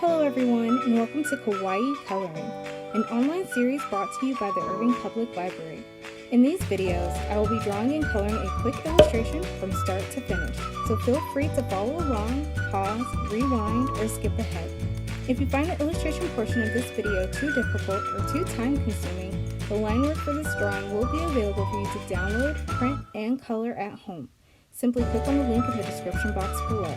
Hello everyone and welcome to Kawaii Coloring, an online series brought to you by the Irving Public Library. In these videos, I will be drawing and coloring a quick illustration from start to finish, so feel free to follow along, pause, rewind, or skip ahead. If you find the illustration portion of this video too difficult or too time-consuming, the line work for this drawing will be available for you to download, print, and color at home. Simply click on the link in the description box below.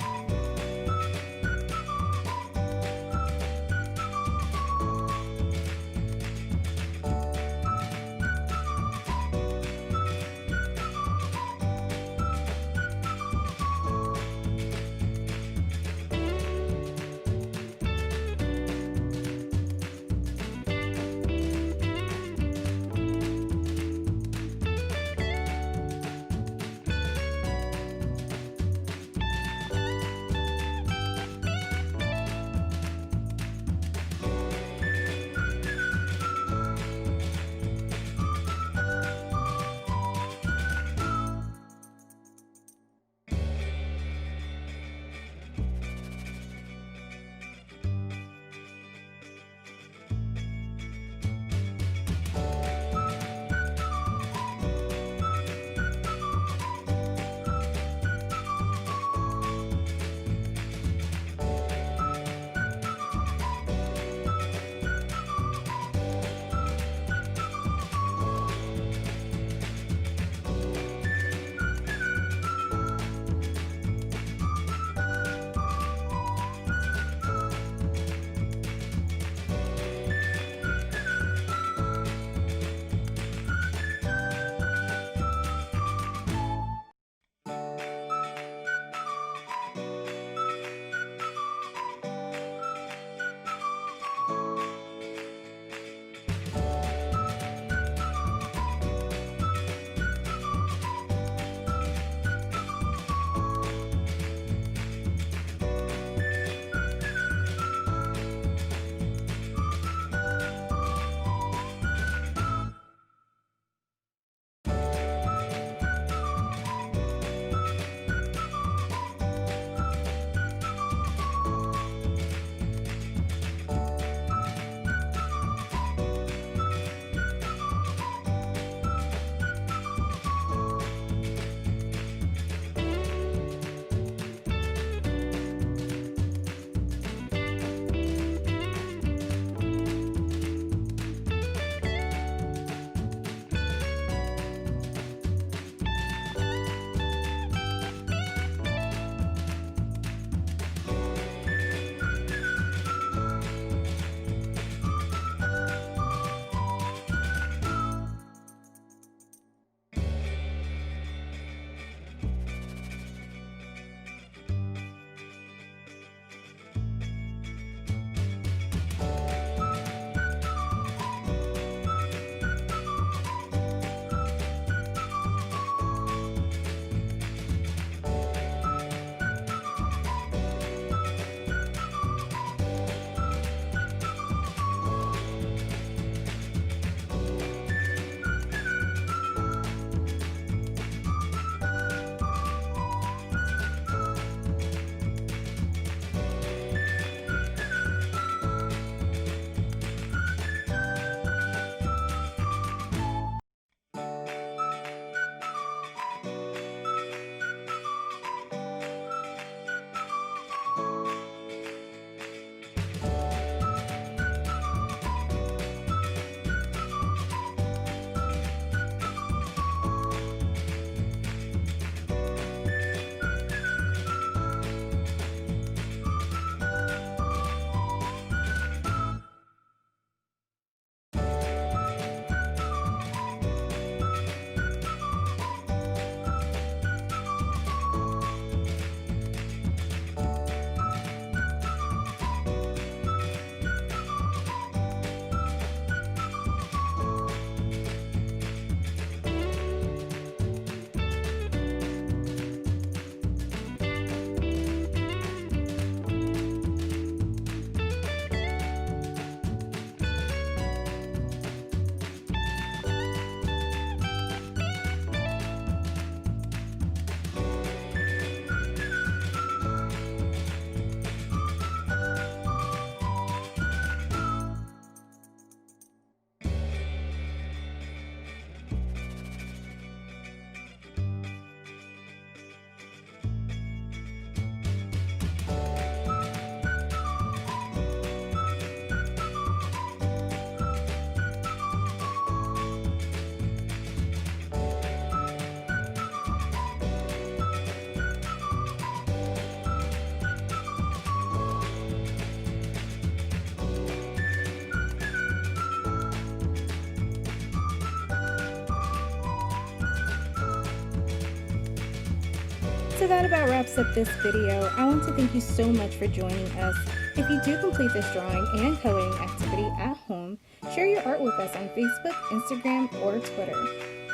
So that about wraps up this video. I want to thank you so much for joining us. If you do complete this drawing and coloring activity at home, share your art with us on Facebook, Instagram, or Twitter.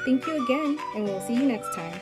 Thank you again, and we'll see you next time.